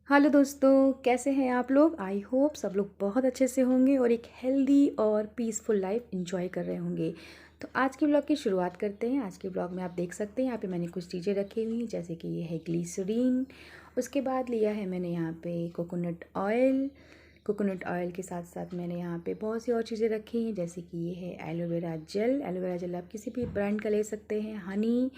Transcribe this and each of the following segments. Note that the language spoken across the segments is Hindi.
हेलो दोस्तों, कैसे हैं आप लोग। आई होप सब लोग बहुत अच्छे से होंगे और एक हेल्दी और पीसफुल लाइफ एंजॉय कर रहे होंगे। तो आज के ब्लॉग की शुरुआत करते हैं। आज के ब्लॉग में आप देख सकते हैं यहाँ पे मैंने कुछ चीज़ें रखी हुई हैं, जैसे कि ये है ग्लिसरीन। उसके बाद लिया है मैंने यहाँ पे कोकोनट ऑयल। कोकोनट ऑयल के साथ साथ मैंने यहाँ पे बहुत सी और चीज़ें रखी हैं, जैसे कि ये है एलोवेरा जेल। एलोवेरा जेल आप किसी भी ब्रांड का ले सकते हैं। हनी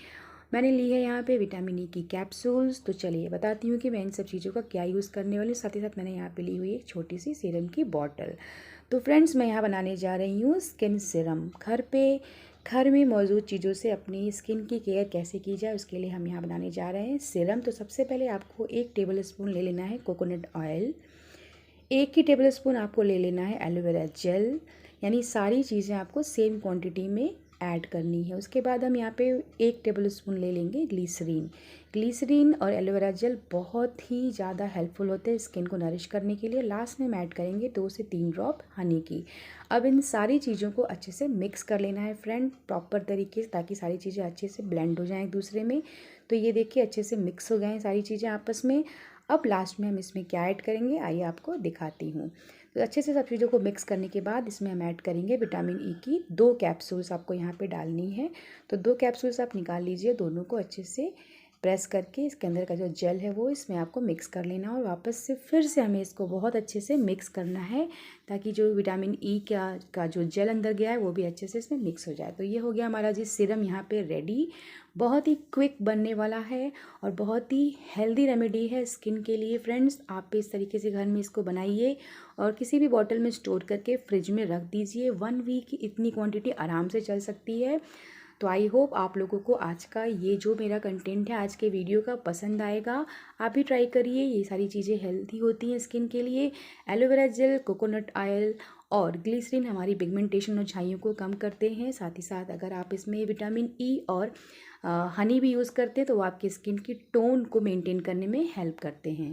मैंने ली है यहाँ पे, विटामिन ई की कैप्सूल्स। तो चलिए बताती हूँ कि मैं इन सब चीज़ों का क्या यूज़ करने वाली हूँ। साथ ही साथ मैंने यहाँ पे ली हुई एक छोटी सी सीरम की बॉटल। तो फ्रेंड्स, मैं यहाँ बनाने जा रही हूँ स्किन सीरम। घर में मौजूद चीज़ों से अपनी स्किन की केयर कैसे की जाए, उसके लिए हम यहाँ बनाने जा रहे हैं सीरम। तो सबसे पहले आपको 1 टेबल स्पून ले लेना है कोकोनट ऑयल। 1 ही टेबल स्पून आपको ले लेना है एलोवेरा जेल। यानी सारी चीज़ें आपको सेम क्वांटिटी में ऐड करनी है। उसके बाद हम यहाँ पे 1 टेबल स्पून ले लेंगे ग्लिसरीन। ग्लिसरीन और एलोवेरा जेल बहुत ही ज़्यादा हेल्पफुल होते हैं स्किन को नरिश करने के लिए। लास्ट में हम ऐड करेंगे 2 से 3 ड्रॉप हनी की। अब इन सारी चीज़ों को अच्छे से मिक्स कर लेना है फ्रेंड, प्रॉपर तरीके से, ताकि सारी चीज़ें अच्छे से ब्लेंड हो जाएं एक दूसरे में। तो ये देखिए अच्छे से मिक्स हो गए हैं सारी चीज़ें आपस में। अब लास्ट में हम इसमें क्या ऐड करेंगे, आइए आपको दिखाती हूँ। तो अच्छे से सब चीज़ों को मिक्स करने के बाद इसमें हम ऐड करेंगे विटामिन ई की 2 कैप्सूल्स। आपको यहाँ पे डालनी है। तो 2 कैप्सूल्स आप निकाल लीजिए, दोनों को अच्छे से प्रेस करके इसके अंदर का जो जेल है वो इसमें आपको मिक्स कर लेना और वापस से फिर से हमें इसको बहुत अच्छे से मिक्स करना है, ताकि जो विटामिन ई का जो जेल अंदर गया है वो भी अच्छे से इसमें मिक्स हो जाए। तो ये हो गया हमारा जी सीरम यहाँ पे रेडी। बहुत ही क्विक बनने वाला है और बहुत ही हेल्दी रेमेडी है स्किन के लिए। फ्रेंड्स, आप इस तरीके से घर में इसको बनाइए और किसी भी बॉटल में स्टोर करके फ्रिज में रख दीजिए। 1 वीक इतनी क्वांटिटी आराम से चल सकती है। तो आई होप आप लोगों को आज का ये जो मेरा कंटेंट है आज के वीडियो का पसंद आएगा। आप भी ट्राई करिए, ये सारी चीज़ें हेल्दी होती हैं स्किन के लिए। एलोवेरा जेल, कोकोनट ऑयल और ग्लिसरीन हमारी पिगमेंटेशन और छाइयों को कम करते हैं। साथ ही साथ अगर आप इसमें विटामिन ई और हनी भी यूज़ करते हैं तो वो आपकी स्किन की टोन को मेंटेन करने में हेल्प करते हैं।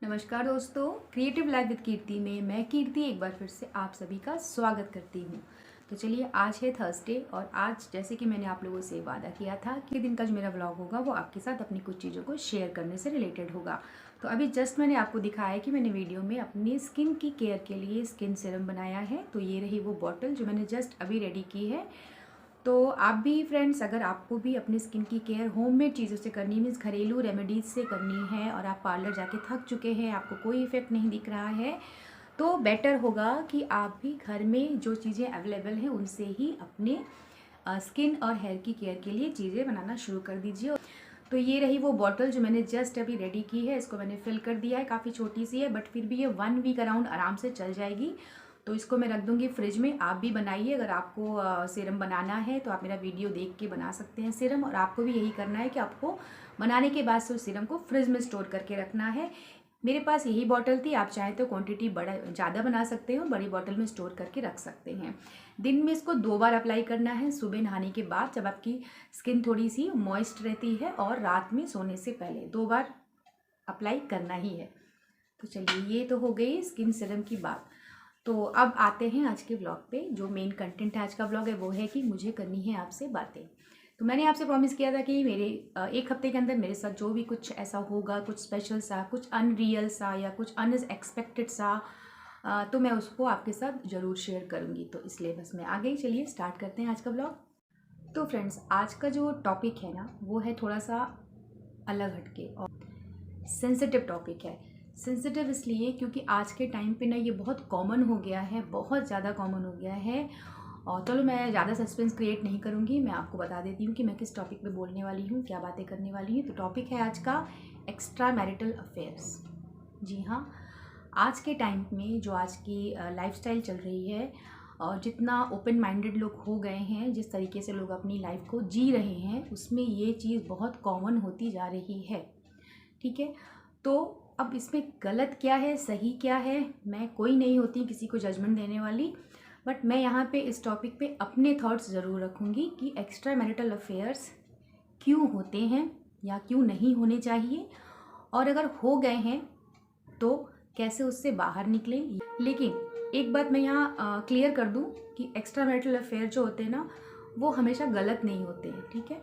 नमस्कार दोस्तों, क्रिएटिव लाइफ विद कीर्ति में मैं कीर्ति एक बार फिर से आप सभी का स्वागत करती हूँ। तो चलिए, आज है थर्सडे और आज जैसे कि मैंने आप लोगों से वादा किया था कि दिन का जो मेरा व्लॉग होगा वो आपके साथ अपनी कुछ चीज़ों को शेयर करने से रिलेटेड होगा। तो अभी जस्ट मैंने आपको दिखाया कि मैंने वीडियो में अपनी स्किन की केयर के लिए स्किन सीरम बनाया है। तो ये रही वो बॉटल जो मैंने जस्ट अभी रेडी की है। तो आप भी फ्रेंड्स, अगर आपको भी अपनी स्किन की केयर होममेड चीज़ों से करनी, मीन्स घरेलू रेमेडीज़ से करनी है और आप पार्लर जाके थक चुके हैं, आपको कोई इफ़ेक्ट नहीं दिख रहा है, तो बेटर होगा कि आप भी घर में जो चीज़ें अवेलेबल हैं उनसे ही अपने स्किन और हेयर की केयर के लिए चीज़ें बनाना शुरू कर दीजिए। तो ये रही वो बॉटल जो मैंने जस्ट अभी रेडी की है। इसको मैंने फिल कर दिया है, काफ़ी छोटी सी है बट फिर भी ये 1 वीक अराउंड आराम से चल जाएगी। तो इसको मैं रख दूंगी फ्रिज में। आप भी बनाइए, अगर आपको सीरम बनाना है तो आप मेरा वीडियो देख के बना सकते हैं सीरम। और आपको भी यही करना है कि आपको बनाने के बाद से उस सीरम को फ्रिज में स्टोर करके रखना है। मेरे पास यही बॉटल थी, आप चाहें तो क्वांटिटी बड़ा ज़्यादा बना सकते हो, बड़ी बॉटल में स्टोर करके रख सकते हैं। दिन में इसको 2 बार अप्लाई करना है, सुबह नहाने के बाद जब आपकी स्किन थोड़ी सी मॉइस्ट रहती है और रात में सोने से पहले 2 बार अप्लाई करना ही है। तो चलिए, ये तो हो गई स्किन सीरम की बात। तो अब आते हैं आज के ब्लॉग पे। जो मेन कंटेंट है आज का ब्लॉग है वो है कि मुझे करनी है आपसे बातें। तो मैंने आपसे प्रॉमिस किया था कि मेरे 1 हफ्ते के अंदर मेरे साथ जो भी कुछ ऐसा होगा, कुछ स्पेशल सा, कुछ अनरियल सा या कुछ अनएक्सपेक्टेड सा, तो मैं उसको आपके साथ ज़रूर शेयर करूँगी। तो इसलिए बस मैं आ गई। चलिए स्टार्ट करते हैं आज का ब्लॉग। तो फ्रेंड्स, आज का जो टॉपिक है ना वो है थोड़ा सा अलग हटके और सेंसिटिव टॉपिक है। सेंसिटिव इसलिए क्योंकि आज के टाइम पे ना ये बहुत कॉमन हो गया है, बहुत ज़्यादा कॉमन हो गया है। और चलो, मैं ज़्यादा सस्पेंस क्रिएट नहीं करूँगी, मैं आपको बता देती हूँ कि मैं किस टॉपिक पे बोलने वाली हूँ, क्या बातें करने वाली हूँ। तो टॉपिक है आज का एक्स्ट्रा मैरिटल अफेयर्स। जी हाँ, आज के टाइम में जो आज की लाइफस्टाइल चल रही है और जितना ओपन माइंडेड लोग हो गए हैं, जिस तरीके से लोग अपनी लाइफ को जी रहे हैं, उसमें ये चीज़ बहुत कॉमन होती जा रही है। ठीक है, तो अब इसमें गलत क्या है, सही क्या है, मैं कोई नहीं होती किसी को जजमेंट देने वाली, बट मैं यहाँ पे इस टॉपिक पे अपने थॉट्स ज़रूर रखूँगी कि एक्स्ट्रा मैरिटल अफेयर्स क्यों होते हैं या क्यों नहीं होने चाहिए, और अगर हो गए हैं तो कैसे उससे बाहर निकलें। लेकिन एक बात मैं यहाँ क्लियर कर दूँ कि एक्स्ट्रा मैरिटल अफेयर जो होते हैं ना वो हमेशा गलत नहीं होते हैं। ठीक है,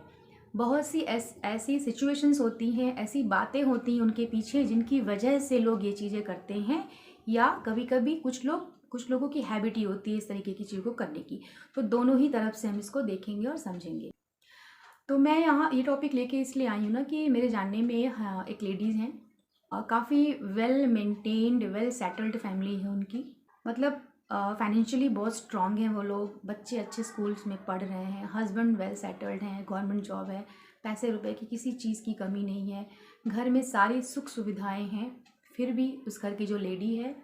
बहुत सी ऐसी सिचुएशंस होती हैं, ऐसी बातें होती हैं उनके पीछे जिनकी वजह से लोग ये चीज़ें करते हैं, या कभी कभी कुछ लोगों की हैबिट ही होती है इस तरीके की चीज़ों को करने की। तो दोनों ही तरफ से हम इसको देखेंगे और समझेंगे। तो मैं यहाँ ये टॉपिक लेके इसलिए आई हूँ ना कि मेरे जानने में हाँ, एक लेडीज़ हैं और काफ़ी well maintained, well settled family है उनकी। मतलब फाइनेंशियली बहुत स्ट्रांग हैं वो लोग, बच्चे अच्छे स्कूल्स में पढ़ रहे हैं, हस्बैंड वेल सेटल्ड हैं, गवर्नमेंट जॉब है, पैसे रुपए की किसी चीज़ की कमी नहीं है, घर में सारी सुख सुविधाएं हैं। फिर भी उस घर की जो लेडी है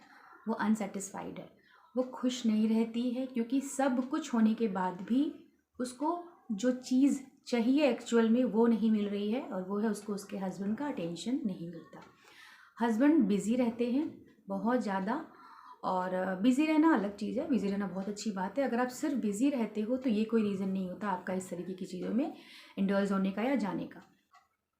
वो अनसेटिस्फाइड है, वो खुश नहीं रहती है, क्योंकि सब कुछ होने के बाद भी उसको जो चीज़ चाहिए एक्चुअल में वो नहीं मिल रही है, और वो है उसको उसके हस्बैंड का अटेंशन नहीं मिलता। हस्बैंड बिज़ी रहते हैं बहुत ज़्यादा, और बिज़ी रहना अलग चीज़ है, बिज़ी रहना बहुत अच्छी बात है। अगर आप सिर्फ बिज़ी रहते हो तो ये कोई रीज़न नहीं होता आपका इस तरीके की चीज़ों में इंडल्ज होने का या जाने का।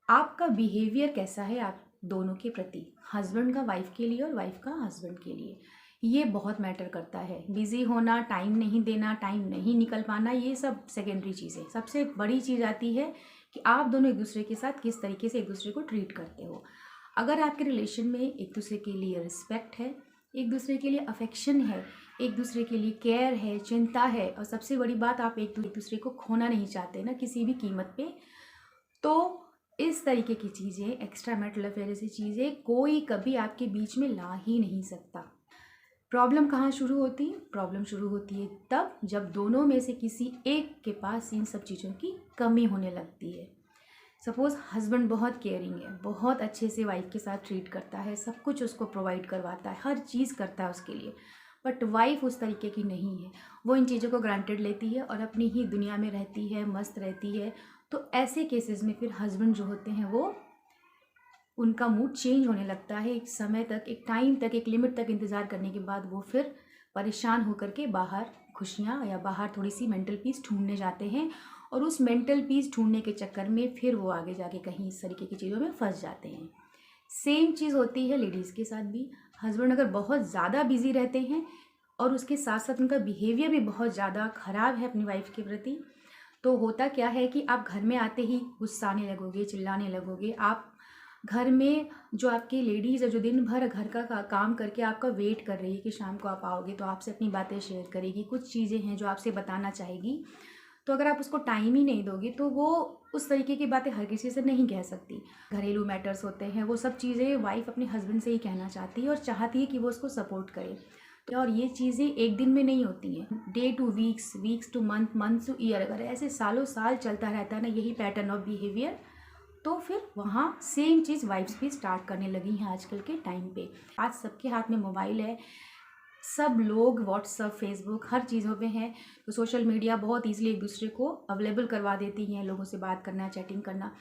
आपका बिहेवियर कैसा है आप दोनों के प्रति, हस्बैंड का वाइफ के लिए और वाइफ का हस्बैंड के लिए, ये बहुत मैटर करता है। बिज़ी होना, टाइम नहीं देना, टाइम नहीं निकल पाना, ये सब सेकेंडरी चीज़ है। सबसे बड़ी चीज़ आती है कि आप दोनों एक दूसरे के साथ किस तरीके से एक दूसरे को ट्रीट करते हो। अगर आपके रिलेशन में एक दूसरे के लिए रिस्पेक्ट है, एक दूसरे के लिए अफेक्शन है, एक दूसरे के लिए केयर है, चिंता है, और सबसे बड़ी बात आप एक दूसरे को खोना नहीं चाहते ना किसी भी कीमत पे, तो इस तरीके की चीज़ें, एक्स्ट्रा मैरिटल अफेयर जैसी चीज़ें कोई कभी आपके बीच में ला ही नहीं सकता। प्रॉब्लम कहाँ शुरू होती है? प्रॉब्लम शुरू होती है तब जब दोनों में से किसी एक के पास इन सब चीज़ों की कमी होने लगती है। सपोज़ हस्बैंड बहुत केयरिंग है, बहुत अच्छे से वाइफ के साथ ट्रीट करता है, सब कुछ उसको प्रोवाइड करवाता है, हर चीज़ करता है उसके लिए, बट वाइफ उस तरीके की नहीं है। वो इन चीज़ों को ग्रांटेड लेती है और अपनी ही दुनिया में रहती है, मस्त रहती है। तो ऐसे केसेस में फिर हस्बैंड जो होते हैं वो, उनका मूड चेंज होने लगता है। एक समय तक, एक टाइम तक, एक लिमिट तक इंतज़ार करने के बाद वो फिर परेशान होकर के बाहर खुशियाँ या बाहर थोड़ी सी मेंटल पीस ढूंढने जाते हैं, और उस मेंटल पीस ढूंढने के चक्कर में फिर वो आगे जाके कहीं इस तरीके की चीज़ों में फंस जाते हैं। सेम चीज़ होती है लेडीज़ के साथ भी। हस्बैंड अगर बहुत ज़्यादा बिजी रहते हैं और उसके साथ साथ उनका बिहेवियर भी बहुत ज़्यादा ख़राब है अपनी वाइफ के प्रति, तो होता क्या है कि आप घर में आते ही गुस्साने लगोगे, चिल्लाने लगोगे। आप घर में जो आपकी लेडीज़ है, जो दिन भर घर का काम करके आपका वेट कर रही है कि शाम को आप आओगे तो आपसे अपनी बातें शेयर करेगी, कुछ चीज़ें हैं जो आपसे बताना चाहेगी, तो अगर आप उसको टाइम ही नहीं दोगे तो वो उस तरीके की बातें हर किसी से नहीं कह सकती। घरेलू मैटर्स होते हैं, वो सब चीज़ें वाइफ अपने हस्बैंड से ही कहना चाहती है और चाहती है कि वो उसको सपोर्ट करे। और ये चीज़ें एक दिन में नहीं होती हैं, day two weeks, weeks two month, month two year, अगर ऐसे सालों साल चलता रहता है ना यही पैटर्न ऑफ बिहेवियर, तो फिर वहाँ सेम चीज़ वाइफ्स भी स्टार्ट करने लगी हैं आजकल के टाइम पे। आज सबके हाथ में मोबाइल है, सब लोग व्हाट्सअप, फेसबुक हर चीज़ों पे हैं, तो सोशल मीडिया बहुत ईजिली एक दूसरे को अवेलेबल करवा देती हैं लोगों से बात करना, चैटिंग करना।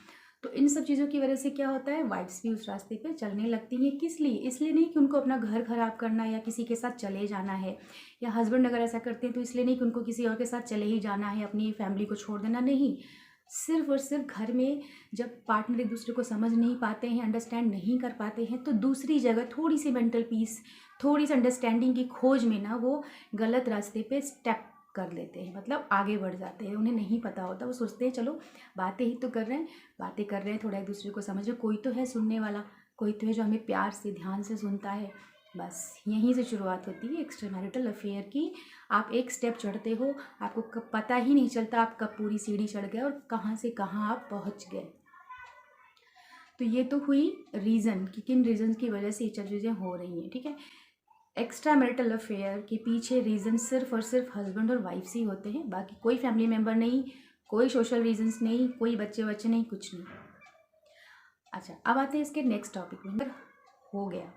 तो इन सब चीज़ों की वजह से क्या होता है, वाइफ्स भी उस रास्ते पे चलने लगती हैं। किस लिए? इसलिए नहीं कि उनको अपना घर खराब करना या किसी के साथ चले जाना है, या हस्बैंड अगर ऐसा करते हैं तो इसलिए नहीं कि उनको किसी और के साथ चले ही जाना है, अपनी फैमिली को छोड़ देना, नहीं। सिर्फ और सिर्फ घर में जब पार्टनर एक दूसरे को समझ नहीं पाते हैं, अंडरस्टैंड नहीं कर पाते हैं, तो दूसरी जगह थोड़ी सी मेंटल पीस, थोड़ी सी अंडरस्टैंडिंग की खोज में ना वो गलत रास्ते पे स्टेप कर लेते हैं, मतलब आगे बढ़ जाते हैं। उन्हें नहीं पता होता, वो सोचते हैं चलो बातें ही तो कर रहे हैं, बातें कर रहे हैं, थोड़ा एक दूसरे को समझ, कोई तो है सुनने वाला, कोई तो है जो हमें प्यार से, ध्यान से सुनता है। बस यहीं से शुरुआत होती है एक्स्ट्रा मैरिटल अफेयर की। आप एक स्टेप चढ़ते हो, आपको कब पता ही नहीं चलता आप कब पूरी सीढ़ी चढ़ गए और कहाँ से कहाँ आप पहुँच गए। तो ये तो हुई रीज़न कि किन रीज़न्स की वजह से ये सब चीज़ें हो रही हैं, ठीक है। एक्स्ट्रा मैरिटल अफेयर के पीछे रीज़न सिर्फ और सिर्फ हस्बैंड और वाइफ ही होते हैं, बाकी कोई फैमिली मेम्बर नहीं, कोई सोशल रीजंस नहीं, कोई बच्चे बच्चे नहीं, कुछ नहीं। अच्छा, अब आते हैं इसके नेक्स्ट टॉपिक में। अगर हो गया,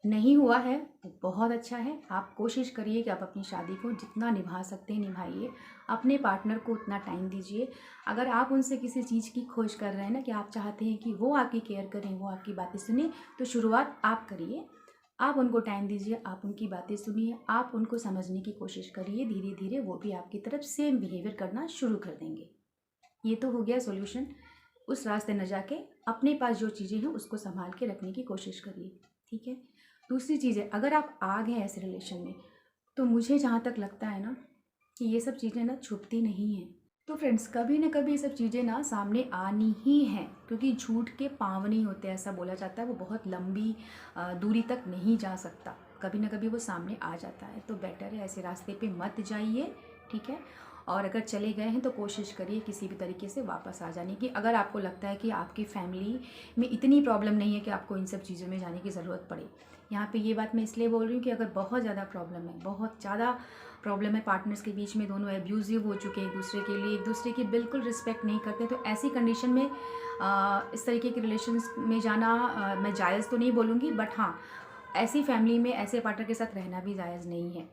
नहीं हुआ है तो बहुत अच्छा है। आप कोशिश करिए कि आप अपनी शादी को जितना निभा सकते हैं निभाइए, अपने पार्टनर को उतना टाइम दीजिए। अगर आप उनसे किसी चीज़ की खोज कर रहे हैं ना, कि आप चाहते हैं कि वो आपकी केयर करें, वो आपकी बातें सुने, तो शुरुआत आप करिए। आप उनको टाइम दीजिए, आप उनकी बातें सुनिए, आप उनको समझने की कोशिश करिए। धीरे धीरे वो भी आपकी तरफ सेम बिहेवियर करना शुरू कर देंगे। ये तो हो गया सॉल्यूशन। उस रास्ते न जाके अपने पास जो चीज़ें हैं उसको संभाल के रखने की कोशिश करिए, ठीक है। दूसरी चीज़ है, अगर आप आ गए ऐसे रिलेशन में, तो मुझे जहाँ तक लगता है ना कि ये सब चीज़ें ना छुपती नहीं हैं। तो फ्रेंड्स, कभी ना कभी ये सब चीज़ें ना सामने आनी ही हैं, क्योंकि झूठ के पाँव नहीं होते, ऐसा बोला जाता है। वो बहुत लंबी दूरी तक नहीं जा सकता, कभी ना कभी वो सामने आ जाता है। तो बेटर है ऐसे रास्ते पे मत जाइए, ठीक है। और अगर चले गए हैं तो कोशिश करिए किसी भी तरीके से वापस आ जाने की। अगर आपको लगता है कि आपकी फैमिली में इतनी प्रॉब्लम नहीं है कि आपको इन सब चीज़ों में जाने की ज़रूरत पड़े। यहाँ पे ये बात मैं इसलिए बोल रही हूँ कि अगर बहुत ज़्यादा प्रॉब्लम है, बहुत ज़्यादा प्रॉब्लम है, पार्टनर्स के बीच में दोनों एब्यूज़िव हो चुके हैं एक दूसरे के लिए, एक दूसरे की बिल्कुल रिस्पेक्ट नहीं करते, तो ऐसी कंडीशन में इस तरीके के रिलेशंस में जाना मैं जायज़ तो नहीं बोलूँगी, बट हाँ, ऐसी फैमिली में ऐसे पार्टनर के साथ रहना भी जायज़ नहीं है।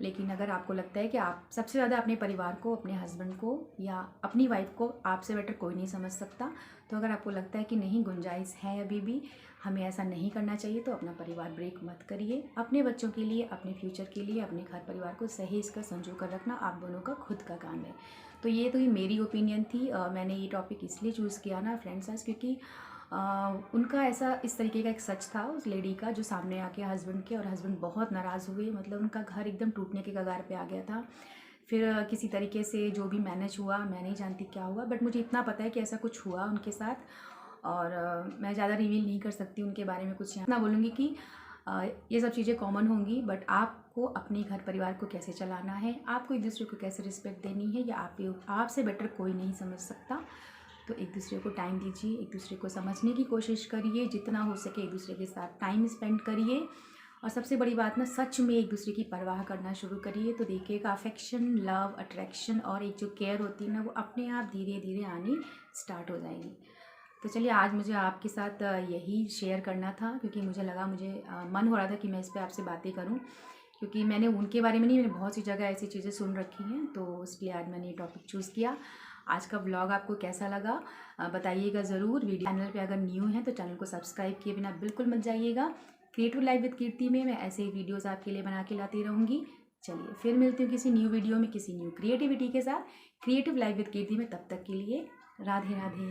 लेकिन अगर आपको लगता है कि आप सबसे ज़्यादा अपने परिवार को, अपने हस्बैंड को या अपनी वाइफ को आपसे बेटर कोई नहीं समझ सकता, तो अगर आपको लगता है कि नहीं, गुंजाइश है अभी भी, हमें ऐसा नहीं करना चाहिए, तो अपना परिवार ब्रेक मत करिए। अपने बच्चों के लिए, अपने फ्यूचर के लिए, अपने घर परिवार को सही इसका संजो कर रखना आप दोनों का खुद का काम है। तो ये मेरी ओपिनियन थी। मैंने ये टॉपिक इसलिए चूज़ किया ना फ्रेंड्स आज, क्योंकि उनका ऐसा इस तरीके का एक सच था उस लेडी का, जो सामने आके हस्बैंड के, और हस्बैंड बहुत नाराज़ हुए, मतलब उनका घर एकदम टूटने के कगार पे आ गया था। फिर किसी तरीके से जो भी मैनेज हुआ, मैं नहीं जानती क्या हुआ, बट मुझे इतना पता है कि ऐसा कुछ हुआ उनके साथ। और मैं ज़्यादा रिवील नहीं कर सकती उनके बारे में कुछ, इतना बोलूँगी कि ये सब चीज़ें कॉमन होंगी, बट आपको अपने घर परिवार को कैसे चलाना है, आपको एक दूसरे को कैसे रिस्पेक्ट देनी है, या आपसे बेटर कोई नहीं समझ सकता। तो एक दूसरे को टाइम दीजिए, एक दूसरे को समझने की कोशिश करिए, जितना हो सके एक दूसरे के साथ टाइम स्पेंड करिए, और सबसे बड़ी बात ना, सच में एक दूसरे की परवाह करना शुरू करिए, तो देखिएगा अफेक्शन, लव, अट्रैक्शन और एक जो केयर होती है ना, वो अपने आप धीरे धीरे आनी स्टार्ट हो जाएगी। तो चलिए, आज मुझे आपके साथ यही शेयर करना था, क्योंकि मुझे लगा, मुझे मन हो रहा था कि मैं इस पर आपसे बातें करूं, क्योंकि मैंने उनके बारे में नहीं, मैंने बहुत सी जगह ऐसी चीज़ें सुन रखी हैं, तो इसलिए आज मैंने ये टॉपिक चूज़ किया। आज का व्लॉग आपको कैसा लगा बताइएगा ज़रूर। वीडियो चैनल पे अगर न्यू है तो चैनल को सब्सक्राइब किए बिना बिल्कुल मत जाइएगा। क्रिएटिव लाइफ विद कीर्ति में मैं ऐसे ही वीडियोज़ आपके लिए बना के लाती रहूँगी। चलिए, फिर मिलती हूँ किसी न्यू वीडियो में, किसी न्यू क्रिएटिविटी के साथ, क्रिएटिव लाइफ विद कीर्ति में। तब तक के लिए राधे राधे।